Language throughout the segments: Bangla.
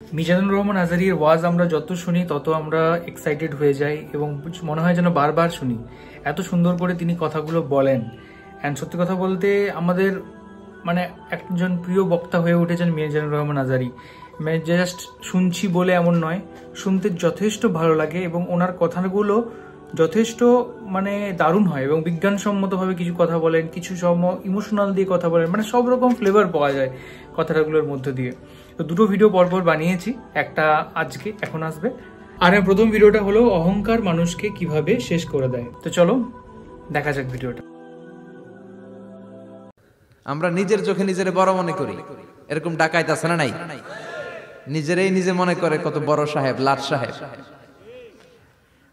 মিজানুর রহমান আজহারীর ওয়াজ আমরা যত শুনি তত আমরা এক্সাইটেড হয়ে যাই এবং মনে হয় যেন বারবার শুনি। এত সুন্দর করে তিনি কথাগুলো বলেন। অ্যান্ড সত্যি কথা বলতে আমাদের মানে একজন প্রিয় বক্তা হয়ে উঠেছেন মিজানুর রহমান আজহারী। মানে জাস্ট শুনছি বলে এমন নয়, শুনতে যথেষ্ট ভালো লাগে এবং ওনার কথাগুলো যথেষ্ট মানে দারুণ হয় এবং বিজ্ঞানসম্মতভাবে কিছু কথা বলেন, কিছু সময় ইমোশনাল দিয়ে কথা বলেন, মানে সব রকম ফ্লেভার পাওয়া যায় কথাগুলোর মধ্যে দিয়ে। তো দুটো ভিডিও পরপর বানিয়েছি, একটা আজকে এখন আসবে, আর প্রথম ভিডিওটা হলো অহংকার মানুষকে কিভাবে শেষ করে দেয়। তো চলো দেখা যাক ভিডিওটা। আমরা নিজের চোখে নিজের বড় মনে করি, এরকম ডাকাইত আছে না নাই? নিজেরাই নিজে মনে করে কত বড় সাহেব, লাট সাহেব।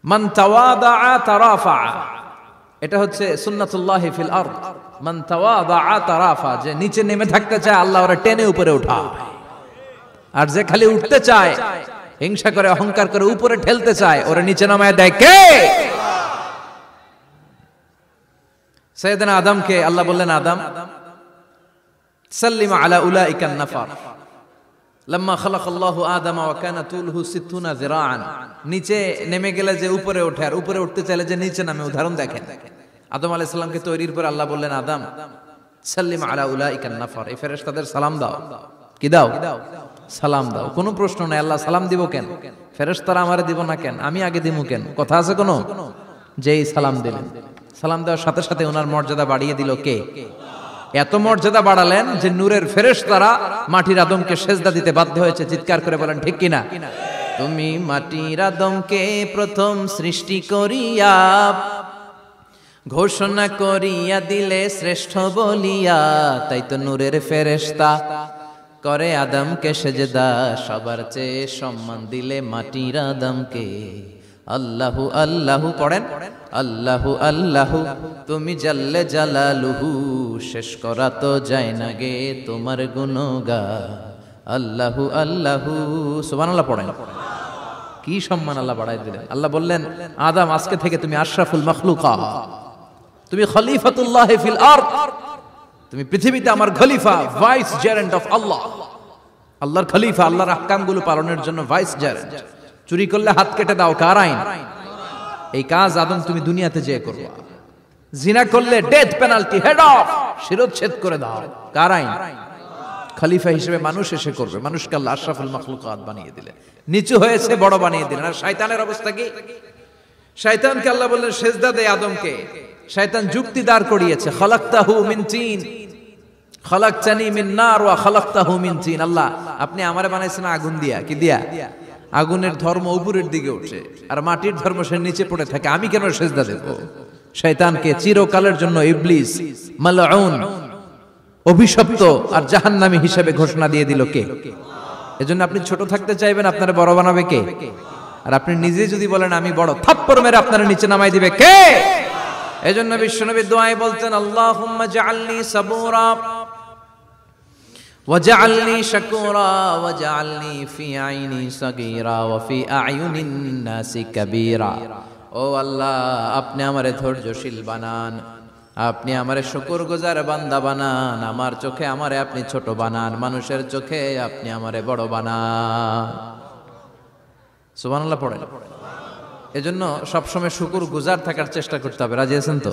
মান তাওয়াদা তারাফা, এটা হচ্ছে সুন্নাতুল্লাহি ফিল আরদ। মান তাওয়াদা তারাফা, যে নিচে নেমে থাকতে চায় আল্লাহ ওরে টেনে উপরে উঠায়, আর যে খালি উঠতে চায়, হিংসা করে অহংকার করে উপরে ঠেলতে চায়, ওরে নিচে নামায় দেয় কে? সাইয়েদনা আদমকে আল্লাহ বললেন, আদম সাল্লিমা আলা উলাইকান নাফার লাম্মা খালাকাল্লাহু আদামা ওয়া কানা তুলহু 60 যিরাআন। নিচে নেমে গেলে যে উপরে ওঠে, আর উপরে উঠতে চাইলে যে নিচে নামে। উদাহরণ দেখেন, আদম আলাইহিস সালামকে তৈরির পর আল্লাহ বললেন, আদম সাল্লিমা আলা উলাইকান নাফার, এই ফেরেশতাদের সালাম দাও। কি দাও? সালাম দাও। কোনো প্রশ্ন নাই, আল্লাহ সালাম দিব কেন? ফেরেশতারা আমারে দিব না কেন? আমি আগে দিব কেন? কথা আছে কোনো? যেই সালাম দিলেন, সালাম দেওয়ার সাথে সাথে ওনার মর্যাদা বাড়িয়ে দিল কে? এত মর্যাদা বাড়ালেন যে নূরের ফেরেশতারা মাটির আদমকে সেজদা দিতে বাধ্য হয়েছে। চিৎকার করে বলেন ঠিক কিনা? তুমি মাটির আদমকে প্রথম সৃষ্টি করিয়া ঘোষণা করিয়া দিলে শ্রেষ্ঠ বলিয়া, তাই তো নূরের ফেরেশতা করে আদমকে সেজদা। সবার চেয়ে সম্মান দিলে মাটির আদমকে। আল্লাহু আল্লাহু পড়েন, আল্লাহু আল্লাহু তুমি জাল্লে জালালুহু, শেষ করা তো যায় না গে তোমার গুণগান। আল্লাহু আল্লাহু সুবহানাল্লাহ পড়েন। কি সম্মান আল্লাহ বাড়াই দিলেন। আল্লাহ বললেন, আদম আজকে থেকে তুমি আশরাফুল মাখলুকাত, তুমি খলিফাতুল্লাহ ফিল আরদ, তুমি পৃথিবীতে আমার খলিফা, ভাইস জেরেন্ট অফ আল্লাহ। আল্লাহর খলিফা, আল্লাহর আহকামগুলো পালনের জন্য ভাইস জেরেন্ট। চুরি করলে হাত কেটে দাও, কার আইন? এই কাজ আদম তুমি দুনিয়াতে যেয়ে করবা। জিনা করলে ডেথ পেনাল্টি, হেড অফ, শিরোচ্ছেদ করে দাও, কার আইন? খলিফা হিসেবে মানুষ এসে করবে। মানুষকে আল্লাহ আশরাফুল মাখলুকাত বানিয়ে দিলেন, নিচু হয়েছে বড় বানিয়ে দিলেন। আর শয়তানের অবস্থা কি? শয়তানকে আল্লাহ বললেন সেজদা দে আদমকে। শয়তান যুক্তি দাঁড় করিয়েছে, খালাকতাহু মিন তিন খালাকতানি মিন নার ওয়া খালাকতাহু মিন তিন। আল্লাহ আপনি আমারে বানাইছেন আগুন দিয়া। কি দিয়া? আগুনের ধর্ম উপরের দিকে ওঠে, আর মাটির ধর্ম সে নিচে পড়ে থাকে, আমি কেন সেজদা দেব? শয়তানকে চিরকালের জন্য ইবলিস মালউন, অভিশপ্ত আর জাহান্নামী হিসেবে ঘোষণা দিয়ে দিল কে? এজন্য আপনি ছোট থাকতে চাইবেন, আপনারে বড় বানাবে কে? আর আপনি নিজে যদি বলেন আমি বড়, থাপ্পড় মেরে আপনারে নিচে নামাই দিবে কে? এজন্য বিশ্বনবী দোয়ায় বলতেন, আল্লাহুম্মা জাআলনি সাবুরা ওয়াজআলনি শাকুরা ওয়াজআলনি ফি আইনি সাগীরা ওয়া ফি আ'য়ুনিন নাসি কাবীরা। ও আল্লাহ, আপনি আমারে ধৈর্যশীল বানান, আপনি আমারে শুকরগুজার বান্দা বানান, আমার চোখে আমারে আপনি ছোট বানান, মানুষের চোখে আপনি আমারে বড় বানান। সুবহানাল্লাহ পড়েন। এজন্য সবসময় শুকরগুজার থাকার চেষ্টা করতে হবে। রাজি আছেন তো?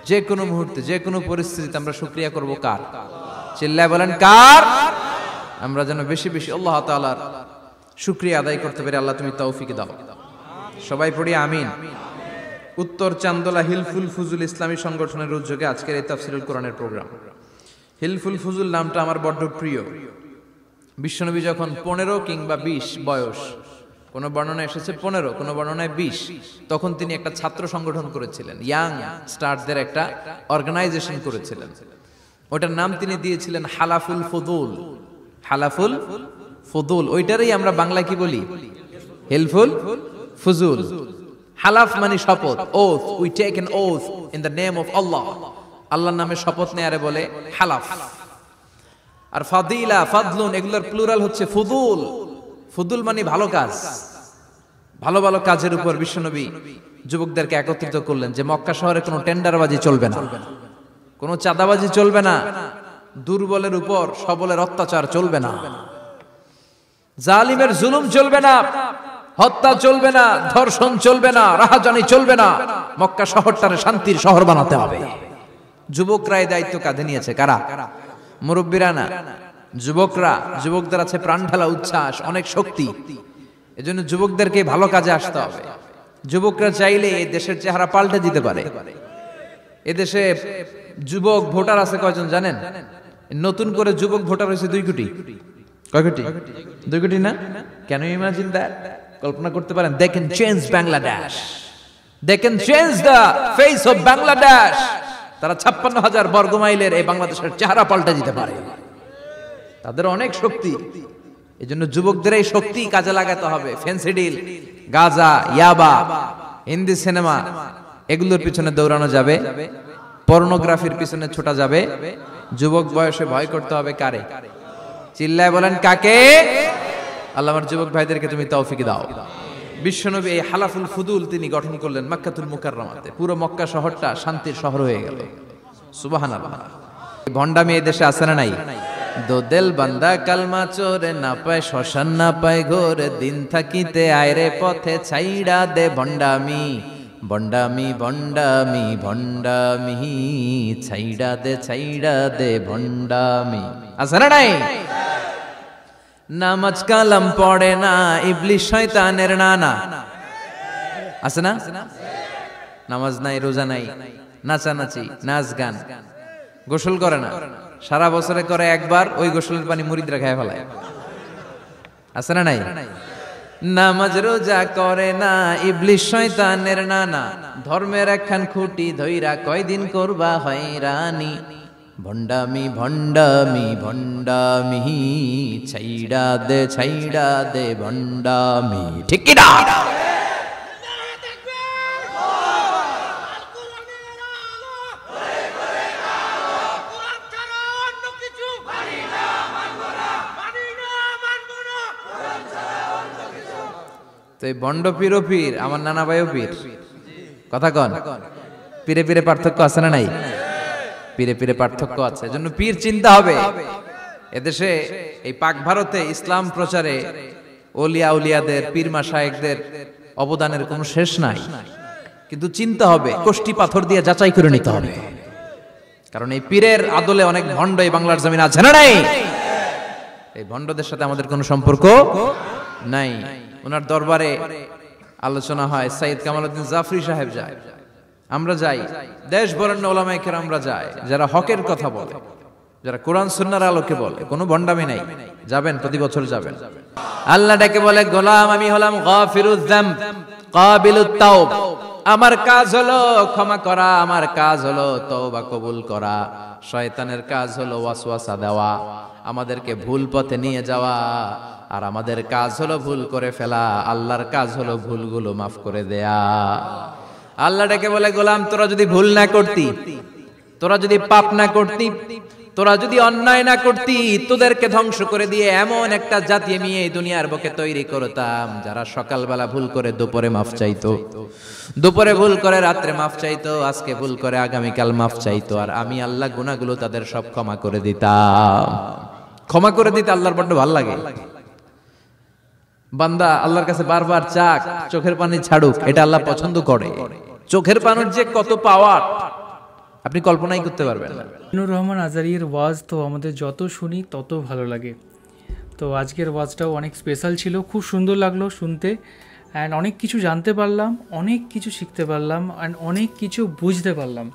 যে কোনো মুহূর্তে, যে কোনো পরিস্থিতিতে আমরা শুকরিয়া করব কার? চিল্লায় বলেন কার? আমরা যেন বেশি বেশি আল্লাহ তাআলার শুকরিয়া আদায় করতে পারি। আল্লাহ তুমি তৌফিক দাও। সবাই পড়ি আমিন। উত্তর চান্দোলা হিলফুল ফুজুল ইসলামী সংগঠনের উদ্যোগে আজকের এই তাফসীরুল কোরআনের প্রোগ্রাম। হিলফুল ফুজুল নামটা আমার বড্ড প্রিয়। বিশ্বনবী যখন 15 কিংবা 20 বয়স, কোন বর্ণনায় এসেছে 15, কোন বর্ণনায় 20, তখন তিনি একটা ছাত্র সংগঠন করেছিলেন, ইয়াং স্টারদের একটা অর্গানাইজেশন করেছিলেন। ওটার নাম তিনি দিয়েছিলেন হালাফুল ফুদুল। হালাফুল ফুদুল, ওইটারই আমরা বাংলায় কি বলি? হিলফুল ফুজুল। হালাফ মানে শপথ, oath, we take an oath in the name of Allah. আল্লাহর নামে শপথ নেয়ারে বলে হালাফ। আর ফাদিলা, ফাদলুন, এগুলোর প্লুরাল হচ্ছে ফুদুল। ফুদুল মানে ভালো কাজ। ভালো ভালো কাজের উপর বিশ্বনবী যুবকদেরকে একত্রিত করলেন যে মক্কা শহরে কোনো টেন্ডারবাজি চলবে না, কোনো চাঁদাবাজি চলবে না, দুর্বলের উপর সবলের অত্যাচার চলবে না। জালিমের জুলুম চলবে না, হত্যা চলবে না, ধর্ষণ চলবে না, রাহাজানি চলবে না। মক্কা শহরটারে শান্তির শহর বানাতে হবে। যুবকরা এই দায়িত্ব কাঁধে নিয়েছে। কারা? মুরব্বীরা না, যুবকরা। যুবকদের আছে প্রাণ ঢালা উচ্ছ্বাস, অনেক শক্তি। এজন্য যুবকদেরকে ভালো কাজে আসতে হবে। যুবকরা চাইলে এই দেশের চেহারা পাল্টে দিতে পারে। এদেশে যুবক ভোটার আছে কয়জন জানেন? নতুন করে যুবক ভোটার হয়েছে 2 কোটি। কয় কোটি? 2 কোটি না? Can you imagine that? কল্পনা করতে পারেন? They can change Bangladesh, they can change the face of Bangladesh. তারা 56,000 বর্গ মাইলের এই বাংলাদেশের চেহারা পাল্টে দিতে পারে। তাদের অনেক শক্তি। এজন্য যুবকদের এই শক্তি কাজে লাগাতে হবে। ফেন্সিডিল, গাঁজা, ইয়াবা, হিন্দি সিনেমা এগুলোর পিছনে দৌড়ানো যাবে, পর্নোগ্রাফির পিছনে ছোটা যাবে। যুবক বয়সে ভয় করতে হবে কারে? চিল্লায় বলেন কাকে? আল্লাহ আমার যুবক ভাইদেরকে তুমি তৌফিক দাও। বিশ্বনবী এই হালাফুল ফুদুল তিনি গঠন করলেন মক্কাতুল মুকাররমাতে। পুরো মক্কা শহরটা শান্তির শহর হয়ে গেল। সুবহানাল্লাহ। ভণ্ডামি এই দেশে আছে না নাই? দো দিল বান্দা কালমা চোরে, না পায় শ্মশান না পায় ঘোর, দিন থাকিতে আয়রে পথে ছাইড়া দে ভণ্ডামি। ভণ্ডামি ভণ্ডামি ভণ্ডামি, ছাইড়া দে ভণ্ডামি। আছে না নাই? নামাজ কালাম পড়ে না, ইবলিশ শয়তানের নানা। আছে না? নামাজ নাই, রোজা নাই, নাচানাচি, নাচ গান, গোসল করে না, সারা বছরে করে একবার, ওই গোসলের পানি মুরিদরা খায় ফেলায়। আছে না নাই? নামাজ রোজা করে না, ইবলিশ শয়তানের নানা। ধর্মের একখান খুঁটি ধইরা কয়দিন করবা হয়রানি। ভণ্ডামি ভণ্ডামি ভণ্ডামি, ছাইড়া দে ভণ্ডামি। ঠিক কি না? তো এই ভণ্ড পীরও পীর, আমার নানা ভাইও পীর। কথা কন, পীরে পীরে পার্থক্য আছে না নাই? পীরে পীরে পার্থক্য আছে। এজন্য পীর চিন্তা হবে। এদেশে এই পাক ভারতে ইসলাম প্রচারে ওলিয়া উলিয়াদের, পীর মাশায়েখদের অবদানের কোনো শেষ নাই। কিন্তু চিন্তা হবে, কষ্টি পাথর দিয়ে যাচাই করে নিতে হবে। কারণ এই পীরের আদলে অনেক ভণ্ড এই বাংলার জমিন আছে না নাই? এই ভণ্ডদের সাথে আমাদের কোনো সম্পর্ক নাই। ওনার দরবারে আলোচনা হয়, সাইয়্যিদ কামালউদ্দিন জাফরি সাহেব যায়, আমরা যাই, দেশ বরেণ্য ওলামায়ে কেরামরা যায়, যারা হকের কথা বলে, যারা কোরআন সুন্নাহর আলোকে বলে, কোনো ভণ্ডামি নাই। যাবেন, প্রতি বছর যাবেন। আল্লাহ ডেকে বলে, গোলাম আমি হলাম গাফিরুয যামব কাবিলুত তাওব। আমার কাজ হলো ক্ষমা করা, আমার কাজ হলো তওবা কবুল করা। শয়তানের কাজ হলো ওয়াসওয়াসা দেওয়া, আমাদেরকে ভুল পথে নিয়ে যাওয়া। আর আমাদের কাজ হলো ভুল করে ফেলা, আল্লাহর কাজ হলো ভুলগুলো মাফ করে দেয়া। আল্লাহ ডেকে বলে, গোলাম তোরা যদি ভুল না করতি, তোরা যদি পাপ না করতি, তোরা যদি অন্যায় না করতি, তোদেরকে ধ্বংস করে দিয়ে এমন একটা জাতি আমি এই দুনিয়ার বুকে তৈরি করতাম, যারা সকালবেলা ভুল করে দুপুরে মাফ চাইতো, দুপুরে ভুল করে রাত্রে মাফ চাইতো, আজকে ভুল করে আগামীকাল মাফ চাইতো। আর আমি আল্লাহ গুনাহগুলো তাদের সব ক্ষমা করে দিতাম। ক্ষমা করে দিতে আল্লাহর বড্ড ভালো লাগে। বান্দা আল্লাহর কাছে বারবার চাক, চোখের পানি ছাড়ুক, এটা আল্লাহ পছন্দ করে। চোখের পানির যে কত পাওয়ার আপনি কল্পনাই করতে পারবেন না। মঈনুর রহমান আজারীর ওয়াজ তো আমাদের যত শুনি তত ভালো লাগে। তো আজকের ওয়াজটাও অনেক স্পেশাল ছিল, খুব সুন্দর লাগলো শুনতে। অ্যান্ড অনেক কিছু জানতে পারলাম, অনেক কিছু শিখতে পারলাম, অ্যান্ড অনেক কিছু বুঝতে পারলাম।